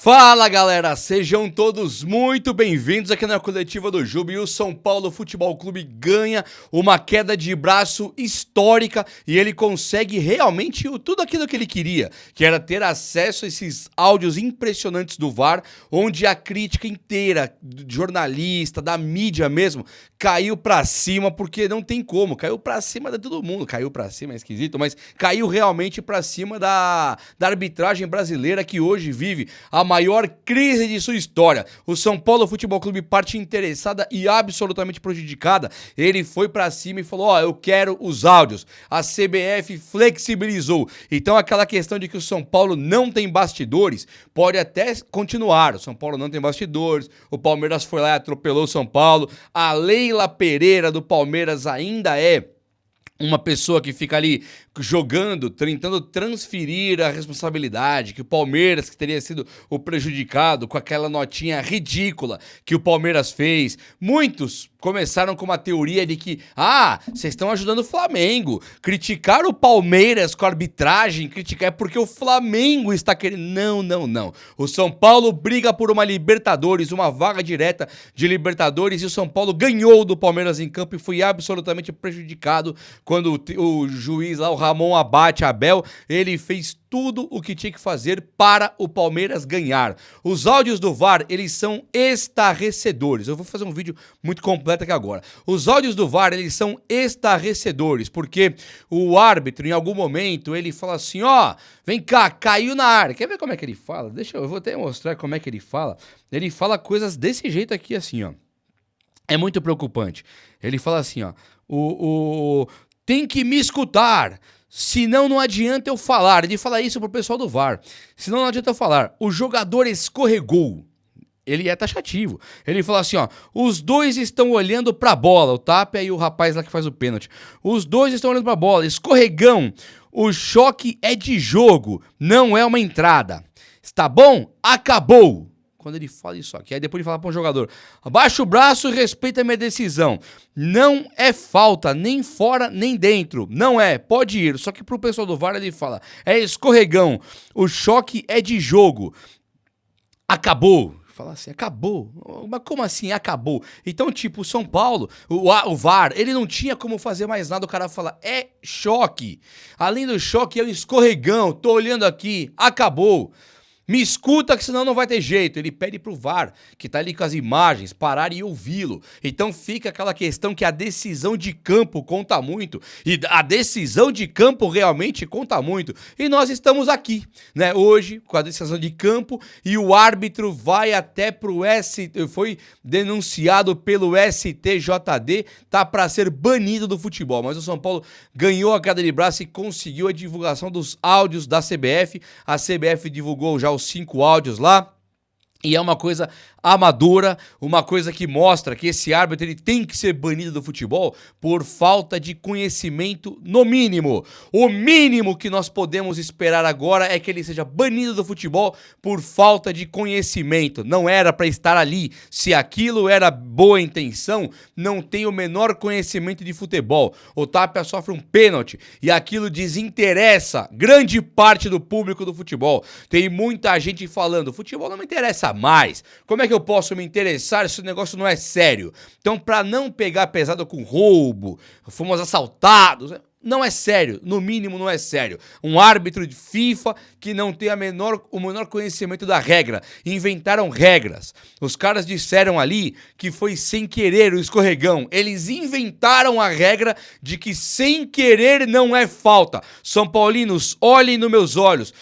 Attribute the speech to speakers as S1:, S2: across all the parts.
S1: Fala galera, sejam todos muito bem-vindos aqui na coletiva do Juba. E o São Paulo Futebol Clube ganha uma queda de braço histórica e ele consegue realmente tudo aquilo que ele queria, que era ter acesso a esses áudios impressionantes do VAR, onde a crítica inteira, jornalista, da mídia mesmo, caiu pra cima, porque não tem como, caiu pra cima de todo mundo, caiu pra cima, é esquisito, mas caiu realmente pra cima da arbitragem brasileira, que hoje vive a maior crise de sua história. O São Paulo Futebol Clube, parte interessada e absolutamente prejudicada, ele foi pra cima e falou: eu quero os áudios. A CBF flexibilizou. Então aquela questão de que o São Paulo não tem bastidores pode até continuar. O São Paulo não tem bastidores, o Palmeiras foi lá e atropelou o São Paulo, a Leila Pereira do Palmeiras ainda é uma pessoa que fica ali jogando, tentando transferir a responsabilidade, que o Palmeiras, que teria sido o prejudicado com aquela notinha ridícula que o Palmeiras fez. Muitos começaram com uma teoria de que, vocês estão ajudando o Flamengo. Criticar o Palmeiras com a arbitragem, criticar é porque o Flamengo está querendo. Não. O São Paulo briga por uma Libertadores, uma vaga direta de Libertadores, e o São Paulo ganhou do Palmeiras em campo e foi absolutamente prejudicado quando o juiz lá, o Ramon Abate Abel, ele fez tudo o que tinha que fazer para o Palmeiras ganhar. Os áudios do VAR, eles são estarrecedores. Eu vou fazer um vídeo muito completo aqui agora. Os áudios do VAR, eles são estarrecedores, porque o árbitro, em algum momento, ele fala assim, vem cá, caiu na área. Quer ver como é que ele fala? Eu vou até mostrar como é que ele fala. Ele fala coisas desse jeito aqui, assim, ó. É muito preocupante. Ele fala assim, tem que me escutar, senão não adianta eu falar. Ele fala isso pro pessoal do VAR. Senão não adianta eu falar. O jogador escorregou. Ele é taxativo. Ele fala assim, os dois estão olhando pra bola. O Tapia e o rapaz lá que faz o pênalti. Os dois estão olhando pra bola. Escorregão. O choque é de jogo, não é uma entrada. Está bom? Acabou. Quando ele fala isso aqui, aí depois ele fala para um jogador: abaixa o braço e respeita a minha decisão. Não é falta, nem fora, nem dentro. Não é, pode ir. Só que pro pessoal do VAR ele fala: é escorregão, o choque é de jogo. Acabou. Fala assim, acabou. Mas como assim, acabou? Então, tipo, o São Paulo, o VAR, ele não tinha como fazer mais nada. O cara fala, é choque. Além do choque, é um escorregão. Tô olhando aqui, acabou. Me escuta que senão não vai ter jeito. Ele pede pro VAR, que tá ali com as imagens, parar e ouvi-lo. Então fica aquela questão que a decisão de campo conta muito. E a decisão de campo realmente conta muito. E nós estamos aqui, né, hoje, com a decisão de campo, e o árbitro vai até pro foi denunciado pelo STJD, tá para ser banido do futebol. Mas o São Paulo ganhou a queda de braço e conseguiu a divulgação dos áudios da CBF. A CBF divulgou já os 5 áudios lá, e é uma coisa amadora, uma coisa que mostra que esse árbitro ele tem que ser banido do futebol por falta de conhecimento, no mínimo. O mínimo que nós podemos esperar agora é que ele seja banido do futebol por falta de conhecimento. Não era para estar ali. Se aquilo era boa intenção, não tem o menor conhecimento de futebol. O Tapia sofre um pênalti e aquilo desinteressa grande parte do público do futebol. Tem muita gente falando, futebol não me interessa mais. Como é que eu posso me interessar se o negócio não é sério? Então, para não pegar pesado com roubo, fomos assaltados, não é sério, no mínimo não é sério. Um árbitro de FIFA que não tem o menor conhecimento da regra. Inventaram regras. Os caras disseram ali que foi sem querer o escorregão. Eles inventaram a regra de que sem querer não é falta. São Paulinos, olhem nos meus olhos.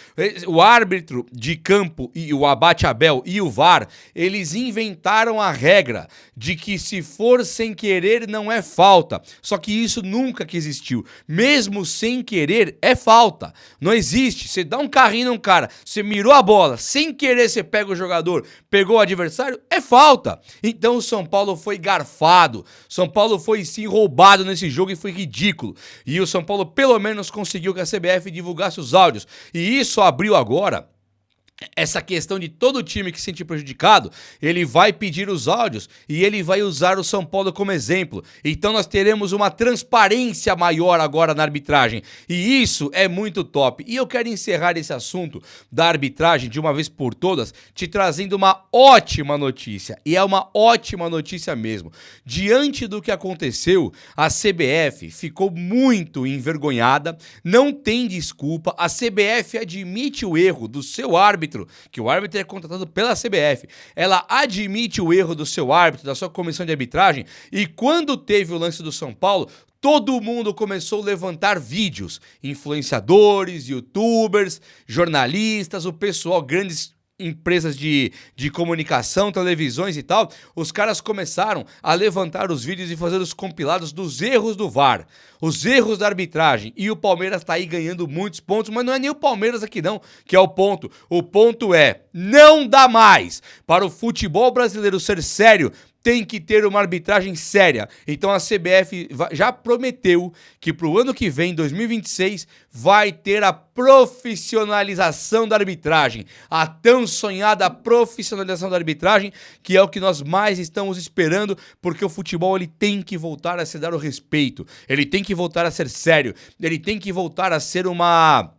S1: O árbitro de campo, e o Abate Abel e o VAR, eles inventaram a regra de que se for sem querer não é falta. Só que isso nunca que existiu. Mesmo sem querer, é falta. Não existe. Você dá um carrinho num cara, você mirou a bola, sem querer você pega o jogador, pegou o adversário, é falta. Então o São Paulo foi garfado. São Paulo foi sim roubado nesse jogo e foi ridículo. E o São Paulo pelo menos conseguiu que a CBF divulgasse os áudios. E isso abriu agora essa questão de todo time que se sentir prejudicado, ele vai pedir os áudios e ele vai usar o São Paulo como exemplo. Então nós teremos uma transparência maior agora na arbitragem. E isso é muito top. E eu quero encerrar esse assunto da arbitragem de uma vez por todas, te trazendo uma ótima notícia. E é uma ótima notícia mesmo. Diante do que aconteceu, a CBF ficou muito envergonhada, não tem desculpa. A CBF admite o erro do seu árbitro, que o árbitro é contratado pela CBF, ela admite o erro do seu árbitro, da sua comissão de arbitragem, e quando teve o lance do São Paulo, todo mundo começou a levantar vídeos, influenciadores, youtubers, jornalistas, o pessoal, grandes empresas de comunicação, televisões e tal, os caras começaram a levantar os vídeos e fazer os compilados dos erros do VAR, os erros da arbitragem, e o Palmeiras tá aí ganhando muitos pontos, mas não é nem o Palmeiras aqui não, que é o ponto. O ponto é, não dá mais para o futebol brasileiro ser sério, tem que ter uma arbitragem séria. Então a CBF já prometeu que para o ano que vem, 2026, vai ter a profissionalização da arbitragem. A tão sonhada profissionalização da arbitragem, que é o que nós mais estamos esperando, porque o futebol ele tem que voltar a se dar o respeito. Ele tem que voltar a ser sério. Ele tem que voltar a ser uma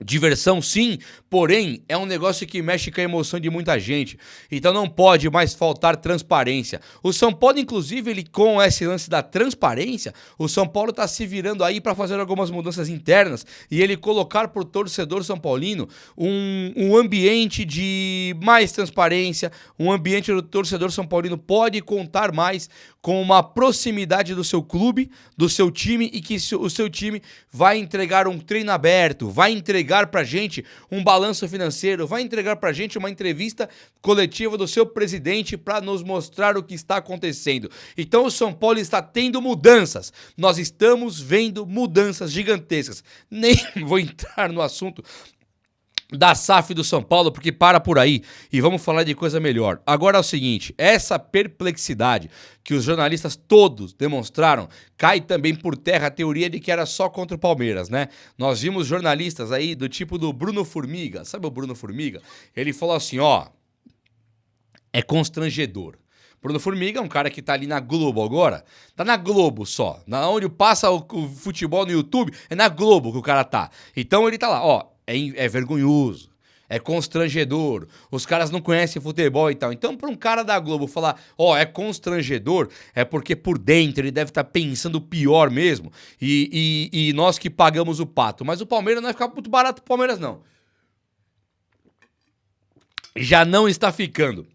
S1: diversão, sim, porém é um negócio que mexe com a emoção de muita gente, então não pode mais faltar transparência. O São Paulo, inclusive, ele com esse lance da transparência, o São Paulo tá se virando aí para fazer algumas mudanças internas e ele colocar pro torcedor são paulino um ambiente de mais transparência, um ambiente do torcedor são paulino pode contar mais com uma proximidade do seu clube, do seu time, e que o seu time vai entregar um treino aberto, vai entregar pra gente um balanço financeiro, vai entregar pra gente uma entrevista coletiva do seu presidente para nos mostrar o que está acontecendo. Então o São Paulo está tendo mudanças, nós estamos vendo mudanças gigantescas. Nem vou entrar no assunto da SAF do São Paulo, porque para por aí e vamos falar de coisa melhor. Agora é o seguinte, essa perplexidade que os jornalistas todos demonstraram, cai também por terra a teoria de que era só contra o Palmeiras, né? Nós vimos jornalistas aí do tipo do Bruno Formiga, sabe o Bruno Formiga? Ele falou assim, ó, é constrangedor. Bruno Formiga é um cara que tá ali na Globo agora, tá na Globo só, na onde passa o futebol no YouTube, é na Globo que o cara tá. Então ele tá lá, ó, é vergonhoso, é constrangedor, os caras não conhecem futebol e tal. Então, para um cara da Globo falar, ó, é constrangedor, é porque por dentro ele deve estar pensando pior mesmo. E nós que pagamos o pato. Mas o Palmeiras não vai ficar muito barato pro Palmeiras, não. Já não está ficando.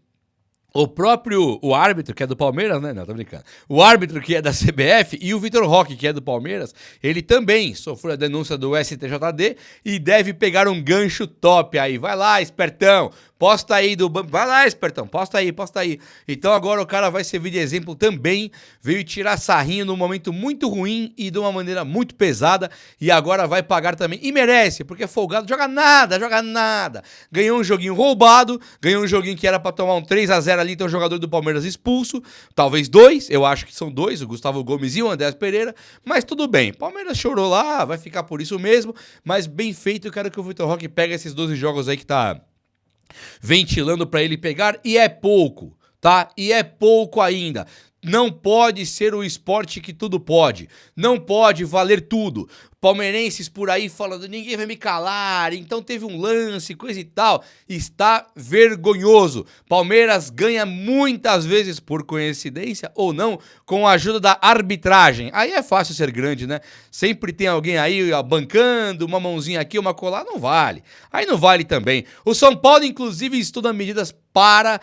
S1: O árbitro, que é do Palmeiras, né? Não, tô brincando. O árbitro, que é da CBF, e o Vitor Roque, que é do Palmeiras, ele também sofreu a denúncia do STJD e deve pegar um gancho top aí. Vai lá, espertão. Posta aí do banco. Vai lá, espertão. Posta aí. Então agora o cara vai servir de exemplo também. Veio tirar sarrinho num momento muito ruim e de uma maneira muito pesada. E agora vai pagar também. E merece, porque é folgado. Joga nada. Ganhou um joguinho roubado. Ganhou um joguinho que era pra tomar um 3-0 ali. Então o jogador do Palmeiras expulso. Talvez 2. Eu acho que são 2. O Gustavo Gomes e o Andrés Pereira. Mas tudo bem. Palmeiras chorou lá. Vai ficar por isso mesmo. Mas bem feito. Eu quero que o Vitor Roque pegue esses 12 jogos aí que tá ventilando para ele pegar, e é pouco, tá? E é pouco ainda. Não pode ser o esporte que tudo pode. Não pode valer tudo. Palmeirenses por aí falando, ninguém vai me calar, então teve um lance, coisa e tal. Está vergonhoso. Palmeiras ganha muitas vezes, por coincidência ou não, com a ajuda da arbitragem. Aí é fácil ser grande, né? Sempre tem alguém aí bancando, uma mãozinha aqui, uma colar, não vale. Aí não vale também. O São Paulo, inclusive, estuda medidas para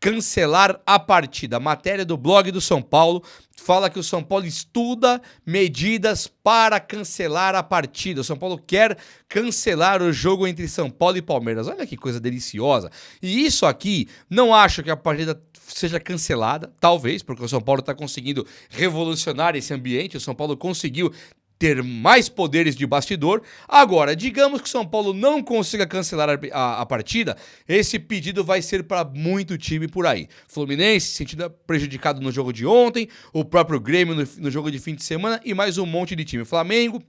S1: cancelar a partida. A matéria do blog do São Paulo fala que o São Paulo estuda medidas para cancelar a partida. O São Paulo quer cancelar o jogo entre São Paulo e Palmeiras. Olha que coisa deliciosa. E isso aqui, não acho que a partida seja cancelada, talvez, porque o São Paulo está conseguindo revolucionar esse ambiente. O São Paulo conseguiu ter mais poderes de bastidor. Agora, digamos que o São Paulo não consiga cancelar a partida, esse pedido vai ser para muito time por aí. Fluminense, sentido prejudicado no jogo de ontem, o próprio Grêmio no jogo de fim de semana e mais um monte de time. Flamengo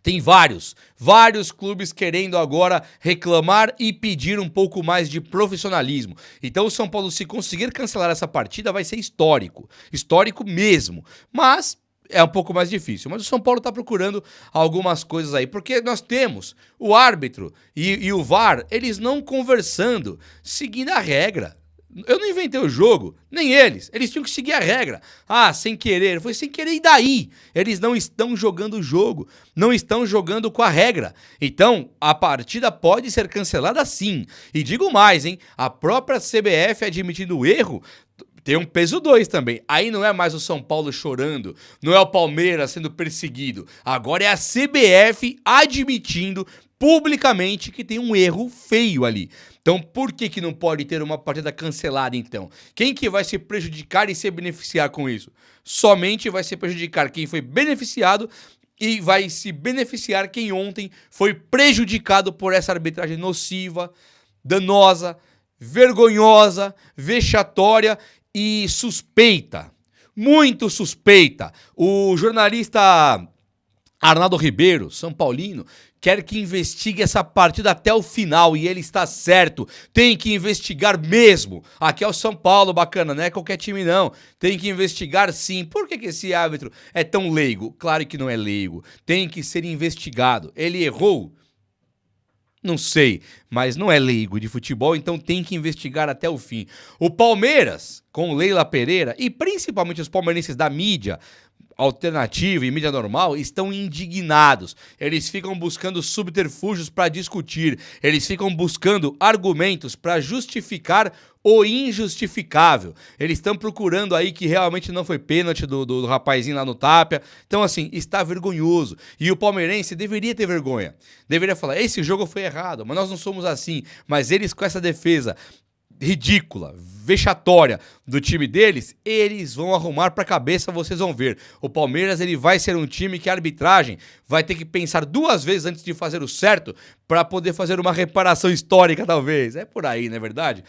S1: Tem vários clubes querendo agora reclamar e pedir um pouco mais de profissionalismo. Então o São Paulo, se conseguir cancelar essa partida, vai ser histórico mesmo. Mas é um pouco mais difícil. Mas o São Paulo está procurando algumas coisas aí, porque nós temos o árbitro e o VAR, eles não conversando, seguindo a regra. Eu não inventei o jogo, nem eles. Eles tinham que seguir a regra. Ah, sem querer. Foi sem querer e daí? Eles não estão jogando o jogo. Não estão jogando com a regra. Então, a partida pode ser cancelada sim. E digo mais, hein? A própria CBF admitindo o erro tem um peso 2 também. Aí não é mais o São Paulo chorando, não é o Palmeiras sendo perseguido. Agora é a CBF admitindo publicamente que tem um erro feio ali. Então, por que não pode ter uma partida cancelada, então? Quem que vai se prejudicar e se beneficiar com isso? Somente vai se prejudicar quem foi beneficiado e vai se beneficiar quem ontem foi prejudicado por essa arbitragem nociva, danosa, vergonhosa, vexatória e suspeita. Muito suspeita. O jornalista Arnaldo Ribeiro, São Paulino, quer que investigue essa partida até o final e ele está certo. Tem que investigar mesmo. Aqui é o São Paulo, bacana, não é qualquer time não. Tem que investigar sim. Por que esse árbitro é tão leigo? Claro que não é leigo. Tem que ser investigado. Ele errou? Não sei, mas não é leigo de futebol, então tem que investigar até o fim. O Palmeiras, com Leila Pereira e principalmente os palmeirenses da mídia alternativa e mídia normal, estão indignados. Eles ficam buscando subterfúgios para discutir, eles ficam buscando argumentos para justificar o injustificável. Eles estão procurando aí que realmente não foi pênalti do rapazinho lá no Tapia. Então, assim, está vergonhoso. E o palmeirense deveria ter vergonha. Deveria falar, esse jogo foi errado, mas nós não somos assim. Mas eles com essa defesa ridícula, vexatória do time deles, eles vão arrumar pra cabeça, vocês vão ver. O Palmeiras, ele vai ser um time que a arbitragem vai ter que pensar 2 vezes antes de fazer o certo pra poder fazer uma reparação histórica, talvez. É por aí, não é verdade?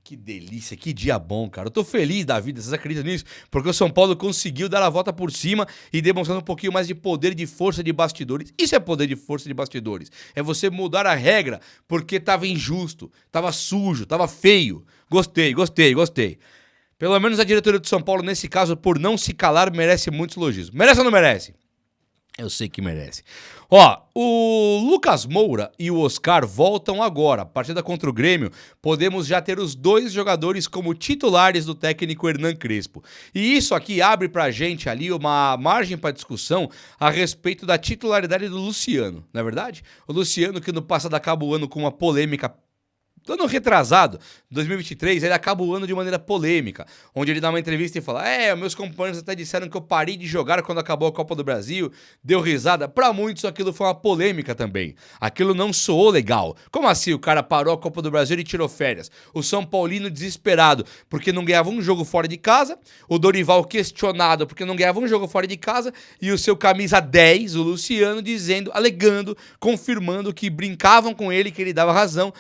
S1: Que delícia, que dia bom, cara. Eu tô feliz da vida, vocês acreditam nisso? Porque o São Paulo conseguiu dar a volta por cima e demonstrando um pouquinho mais de poder de força de bastidores. Isso é poder de força de bastidores. É você mudar a regra porque tava injusto, tava sujo, tava feio. Gostei. Pelo menos a diretoria do São Paulo, nesse caso, por não se calar, merece muitos elogios. Merece ou não merece? Eu sei que merece. Ó, o Lucas Moura e o Oscar voltam agora. A partida contra o Grêmio, podemos já ter os 2 jogadores como titulares do técnico Hernan Crespo. E isso aqui abre pra gente ali uma margem para discussão a respeito da titularidade do Luciano, não é verdade? O Luciano, que no passado acaba o ano com uma polêmica. Ano retrasado, 2023, ele acaba o ano de maneira polêmica, onde ele dá uma entrevista e fala: meus companheiros até disseram que eu parei de jogar quando acabou a Copa do Brasil, deu risada. Pra muitos aquilo foi uma polêmica também, aquilo não soou legal. Como assim o cara parou a Copa do Brasil e tirou férias? O São Paulino desesperado porque não ganhava um jogo fora de casa, o Dorival questionado porque não ganhava um jogo fora de casa, e o seu camisa 10, o Luciano, dizendo, alegando, confirmando que brincavam com ele, que ele dava razão,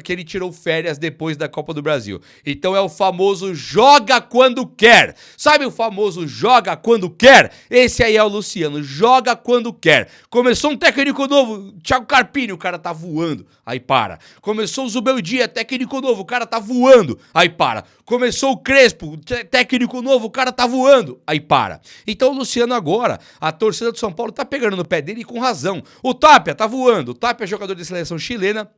S1: que ele tirou férias depois da Copa do Brasil. Então é o famoso joga quando quer. Sabe o famoso joga quando quer? Esse aí é o Luciano, joga quando quer. Começou um técnico novo, Thiago Carpini, o cara tá voando, aí para. Começou o Zubeldia, técnico novo, o cara tá voando, aí para. Começou o Crespo, técnico novo, o cara tá voando, aí para. Então o Luciano agora, a torcida do São Paulo tá pegando no pé dele e com razão. O Tapia tá voando, o Tapia é jogador de seleção chilena,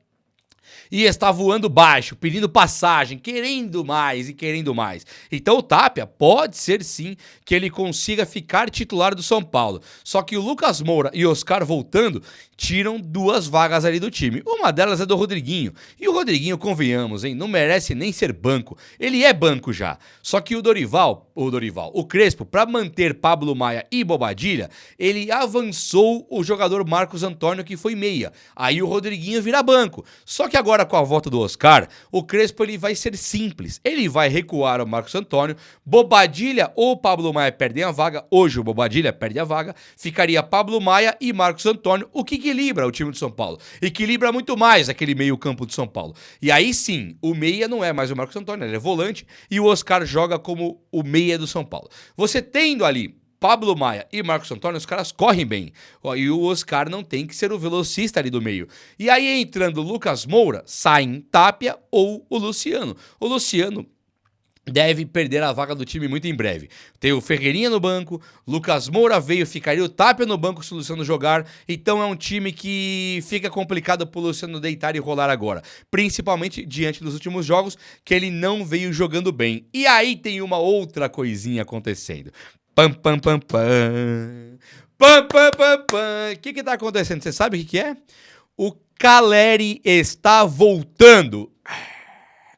S1: e está voando baixo, pedindo passagem, querendo mais e querendo mais. Então o Tapia pode ser sim que ele consiga ficar titular do São Paulo. Só que o Lucas Moura e o Oscar voltando tiram 2 vagas ali do time. Uma delas é do Rodriguinho. E o Rodriguinho, convenhamos, hein, não merece nem ser banco. Ele é banco já. Só que o Crespo, para manter Pablo Maia e Bobadilha, ele avançou o jogador Marcos Antônio, que foi meia. Aí o Rodriguinho vira banco. Só que agora com a volta do Oscar, o Crespo ele vai ser simples. Ele vai recuar o Marcos Antônio, Bobadilha ou Pablo Maia perdem a vaga. Hoje o Bobadilha perde a vaga. Ficaria Pablo Maia e Marcos Antônio, o que equilibra o time do São Paulo. Equilibra muito mais aquele meio campo do São Paulo. E aí sim, o meia não é mais o Marcos Antônio, ele é volante e o Oscar joga como o meia do São Paulo. Você tendo ali Pablo Maia e Marcos Antônio, os caras correm bem. E o Oscar não tem que ser o velocista ali do meio. E aí, entrando o Lucas Moura, saem Tapia ou o Luciano. O Luciano deve perder a vaga do time muito em breve. Tem o Ferreirinha no banco, Lucas Moura veio, ficaria o Tapia no banco se o Luciano jogar, então é um time que fica complicado pro Luciano deitar e rolar agora, principalmente diante dos últimos jogos, que ele não veio jogando bem. E aí tem uma outra coisinha acontecendo. Pam, pam, pam, pam. Pam, pam, pam, pam. O que tá acontecendo? Você sabe o que é? O Caleri está voltando.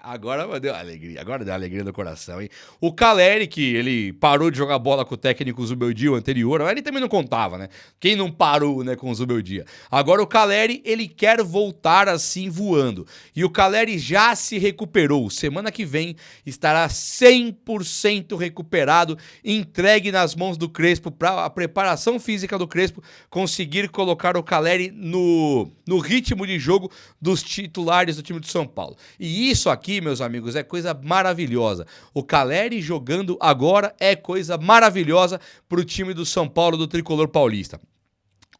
S1: Agora deu alegria no coração, hein? O Caleri, que ele parou de jogar bola com o técnico Zubeldia anterior, ele também não contava, né? Quem não parou, né, com o Zubeldia? Agora o Caleri, ele quer voltar assim voando. E o Caleri já se recuperou. Semana que vem estará 100% recuperado, entregue nas mãos do Crespo para a preparação física do Crespo conseguir colocar o Caleri no ritmo de jogo dos titulares do time de São Paulo. E isso aqui, meus amigos, é coisa maravilhosa. O Caleri jogando agora é coisa maravilhosa pro time do São Paulo, do Tricolor Paulista.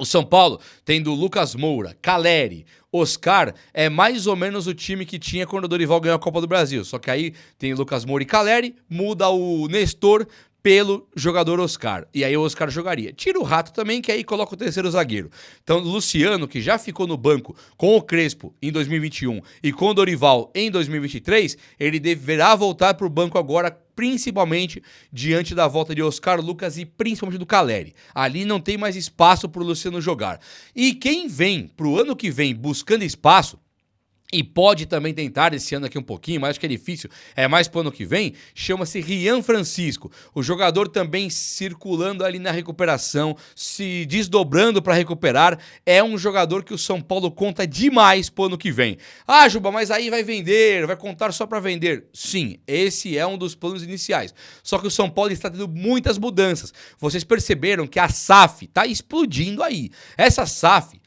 S1: O São Paulo, tendo Lucas Moura, Caleri, Oscar, é mais ou menos o time que tinha quando o Dorival ganhou a Copa do Brasil. Só que aí tem Lucas Moura e Caleri, muda o Nestor pelo jogador Oscar. E aí o Oscar jogaria. Tira o Rato também, que aí coloca o terceiro zagueiro. Então, Luciano, que já ficou no banco com o Crespo em 2021 e com o Dorival em 2023, ele deverá voltar para o banco agora, principalmente diante da volta de Oscar, Lucas e principalmente do Caleri. Ali não tem mais espaço para o Luciano jogar. E quem vem para o ano que vem buscando espaço, e pode também tentar esse ano aqui um pouquinho, mas acho que é difícil, é mais pro ano que vem, chama-se Rian Francisco. O jogador também circulando ali na recuperação, se desdobrando para recuperar, é um jogador que o São Paulo conta demais pro ano que vem. Ah, Juba, mas aí vai vender, vai contar só para vender. Sim, esse é um dos planos iniciais. Só que o São Paulo está tendo muitas mudanças. Vocês perceberam que a SAF tá explodindo aí. Essa SAF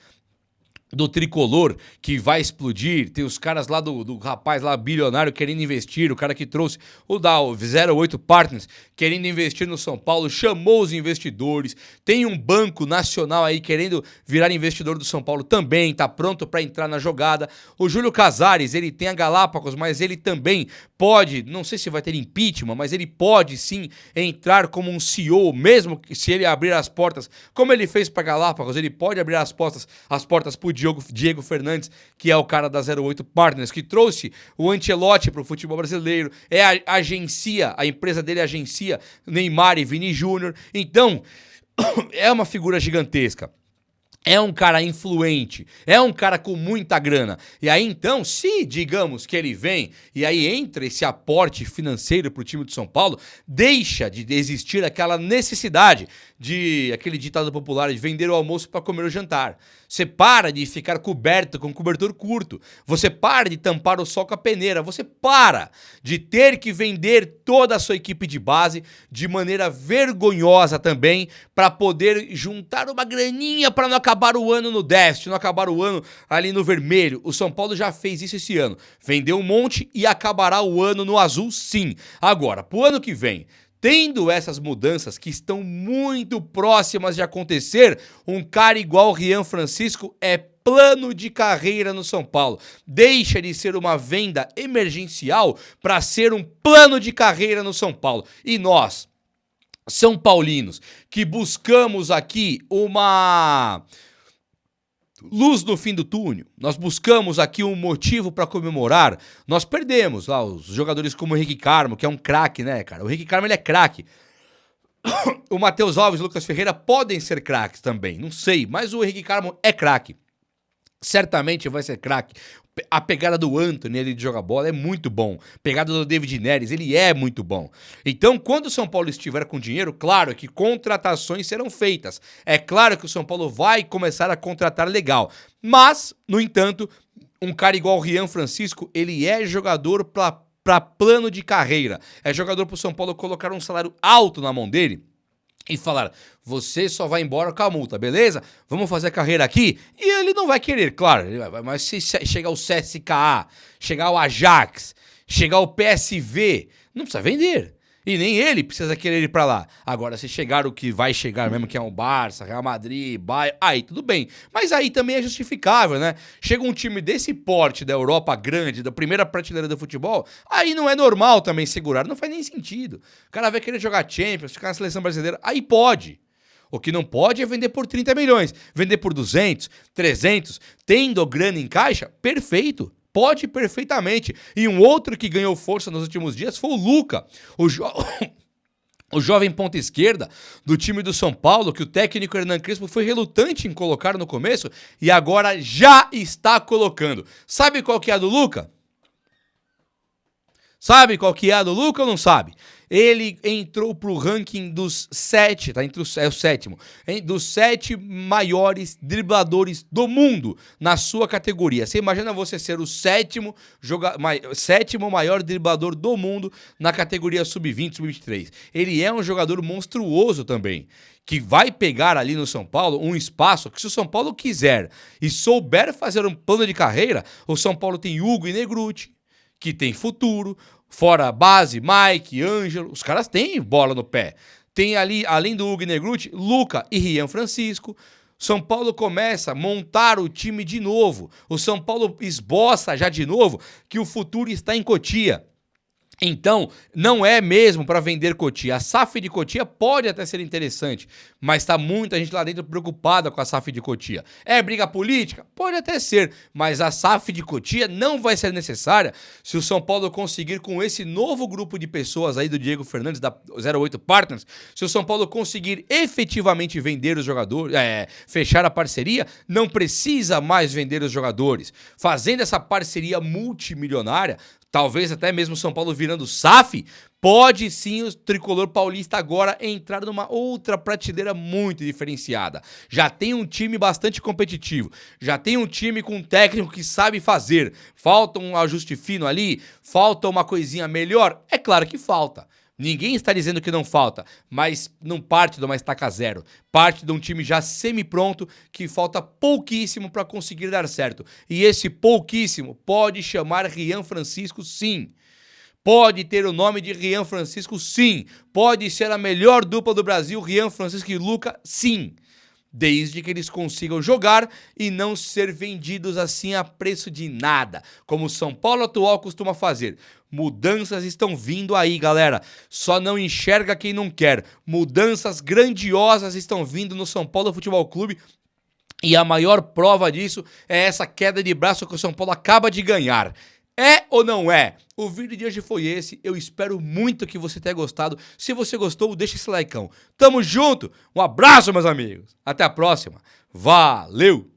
S1: do Tricolor, que vai explodir, tem os caras lá do rapaz lá bilionário querendo investir, o cara que trouxe o 08 Partners querendo investir no São Paulo, chamou os investidores, tem um banco nacional aí querendo virar investidor do São Paulo também, tá pronto para entrar na jogada. O Júlio Casares, ele tem a Galápagos, mas ele também pode, não sei se vai ter impeachment, mas ele pode sim entrar como um CEO, mesmo que se ele abrir as portas, como ele fez para Galápagos, ele pode abrir as portas pro Diego Fernandes, que é o cara da 08 Partners, que trouxe o Ancelotti pro futebol brasileiro, a empresa dele agencia Neymar e Vini Júnior. Então, é uma figura gigantesca. É um cara influente, é um cara com muita grana. E aí então, se digamos que ele vem e aí entra esse aporte financeiro pro time do São Paulo, deixa de existir aquela necessidade de, aquele ditado popular, de vender o almoço para comer o jantar. Você para de ficar coberto com cobertor curto. Você para de tampar o sol com a peneira. Você para de ter que vender toda a sua equipe de base de maneira vergonhosa também para poder juntar uma graninha para não acabar o ano no déficit, não acabar o ano ali no vermelho. O São Paulo já fez isso esse ano. Vendeu um monte e acabará o ano no azul, sim. Agora, pro ano que vem, tendo essas mudanças que estão muito próximas de acontecer, um cara igual o Rian Francisco é plano de carreira no São Paulo. Deixa de ser uma venda emergencial para ser um plano de carreira no São Paulo. E nós, São Paulinos, que buscamos aqui uma luz no fim do túnel, nós buscamos aqui um motivo para comemorar, nós perdemos lá os jogadores como o Henrique Carmo, que é um craque, né, cara? O Henrique Carmo, ele é craque. O Matheus Alves e o Lucas Ferreira podem ser craques também, não sei, mas o Henrique Carmo é craque. Certamente vai ser craque. A pegada do Antony, ele de jogar bola, é muito bom. A pegada do David Neres, ele é muito bom. Então, quando o São Paulo estiver com dinheiro, claro que contratações serão feitas. É claro que o São Paulo vai começar a contratar legal. Mas, no entanto, um cara igual o Rian Francisco, ele é jogador para plano de carreira. É jogador para o São Paulo colocar um salário alto na mão dele e falar, você só vai embora com a multa, beleza? Vamos fazer a carreira aqui? E ele não vai querer, claro, ele vai, mas se chegar o CSKA, chegar o Ajax, chegar o PSV, não precisa vender. E nem ele precisa querer ir pra lá. Agora, se chegar o que vai chegar mesmo, que é um Barça, Real Madrid, Bayern, aí tudo bem. Mas aí também é justificável, né? Chega um time desse porte da Europa grande, da primeira prateleira do futebol, aí não é normal também segurar, não faz nem sentido. O cara vai querer jogar Champions, ficar na seleção brasileira, aí pode. O que não pode é vender por 30 milhões. Vender por 200, 300, tendo grana em caixa, perfeito. Pode perfeitamente. E um outro que ganhou força nos últimos dias foi o Luca, o jovem ponta esquerda do time do São Paulo, que o técnico Hernan Crespo foi relutante em colocar no começo e agora já está colocando. Sabe qual que é a do Luca? Sabe qual que é a do Luca ou não sabe? Ele entrou pro ranking dos 7, tá? É o sétimo. Dos 7 maiores dribladores do mundo na sua categoria. Você imagina você ser o sétimo maior driblador do mundo na categoria sub-20, sub-23. Ele é um jogador monstruoso também, que vai pegar ali no São Paulo um espaço que, se o São Paulo quiser e souber fazer um plano de carreira, o São Paulo tem Hugo e Negruti, que tem futuro, fora a base, Mike, Ângelo, os caras têm bola no pé. Tem ali, além do Hugo Negruti, Luca e Rian Francisco. São Paulo começa a montar o time de novo. O São Paulo esboça já de novo que o futuro está em Cotia. Então, não é mesmo para vender Cotia. A SAF de Cotia pode até ser interessante, mas está muita gente lá dentro preocupada com a SAF de Cotia. É briga política? Pode até ser, mas a SAF de Cotia não vai ser necessária se o São Paulo conseguir, com esse novo grupo de pessoas aí do Diego Fernandes, da 08 Partners, se o São Paulo conseguir efetivamente vender os jogadores, fechar a parceria, não precisa mais vender os jogadores. Fazendo essa parceria multimilionária, talvez até mesmo o São Paulo virando SAF, pode sim o tricolor paulista agora entrar numa outra prateleira muito diferenciada. Já tem um time bastante competitivo, já tem um time com um técnico que sabe fazer. Falta um ajuste fino ali? Falta uma coisinha melhor? É claro que falta. Ninguém está dizendo que não falta, mas não parte de uma estaca zero. Parte de um time já semi-pronto que falta pouquíssimo para conseguir dar certo. E esse pouquíssimo pode chamar Rian Francisco, sim. Pode ter o nome de Rian Francisco, sim. Pode ser a melhor dupla do Brasil, Rian Francisco e Luca, sim. Desde que eles consigam jogar e não ser vendidos assim a preço de nada, como o São Paulo atual costuma fazer. Mudanças estão vindo aí, galera. Só não enxerga quem não quer. Mudanças grandiosas estão vindo no São Paulo Futebol Clube. E a maior prova disso é essa queda de braço que o São Paulo acaba de ganhar. É ou não é? O vídeo de hoje foi esse. Eu espero muito que você tenha gostado. Se você gostou, deixa esse likeão. Tamo junto. Um abraço, meus amigos. Até a próxima. Valeu!